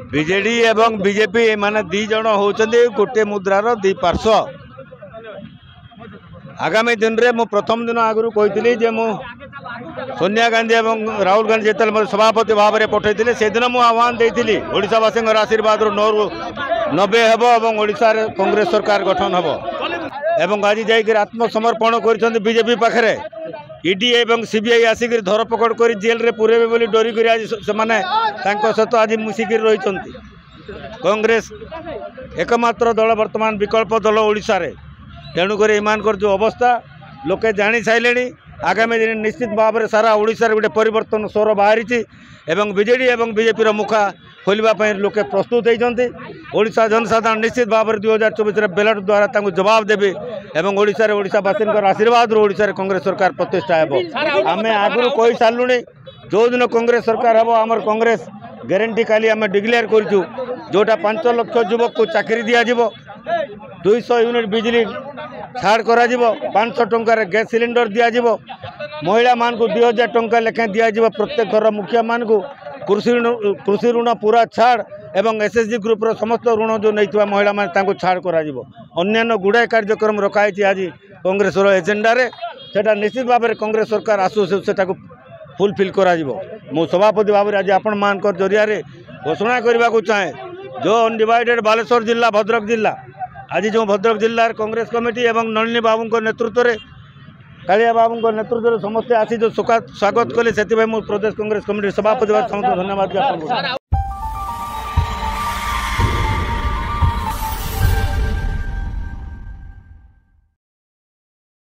BJD एवं BJP माने दी जन होचंदी गोटे मुद्रार दी पार्श्व। आगामी दिन रे मु प्रथम दिन आगु कही जे मु सोनिया गांधी एवं राहुल गांधी जो सभापति भाव में पठे से दिन मुझे आह्वान देती ओडावासी आशीर्वाद 90 हेब और ओडिशा रे कांग्रेस सरकार गठन हेब एवं आज जाकर आत्मसमर्पण कर बीजेपी पाखे ईडी एवं सीबीआई आसिक धरपकड़ कर जेल रे पुरेबे बोली डरिक आज सहित आज मिसिक रही। कांग्रेस एकमात्र दल वर्तमान विकल्प दल ओडिशा रे तेणुक एमानकर जो अवस्था लोके जानी सारे आगामी दिन निश्चित भाव में सारा ओडिशा रे गोटे परिवर्तन स्वर बाहरी एवं बीजेडी एवं बीजेपी मुखा खोलने लोके प्रस्तुत होती। ओडिशा जनसाधारण निश्चित भाव में 2024 बैलेट द्वारा जवाब देवे एवं ओडिशा रे ओडिशावासी आशीर्वाद ओडिशा रे कांग्रेस सरकार प्रतिष्ठा हेब। आम आगु कही सारूँ जो दिन कांग्रेस सरकार हेब आमर कांग्रेस ग्यारंटी काली आम डिक्लेयर करूँ जोटा 5 लाख युवक को चाकरी दिज्व 200 यूनिट बिजली छाड़ करा 500 टंकार गैस सिलिंडर दिज्व महिला मान को 2000 टंका लेखाएं दिज्व प्रत्येक घर मुखिया मान को कृषि ऋण पूरा छाड़ एवं एसएचजी ग्रुप समस्त ऋण जो नहीं महिला मान छाड़ करा अन्य गुड़ाए कार्यक्रम रखाई आज कांग्रेस एजेंडा रे सेटा निश्चित भाव में कांग्रेस सरकार आसू से फुलफिल करा मु सभापति भाव में आज आपण मान जरिया घोषणा करने को चाहे जो अनडिवाइडेड बालेश्वर जिला भद्रक जिला आज जो भद्रक जिले कांग्रेस कमिटी एवं नलिनी बाबू नेतृत्व में कालिया बाबू नेतृत्व में समस्ते आसी जो स्वागत कले से प्रदेश कांग्रेस कमिटी सभापति समस्त धन्यवाद।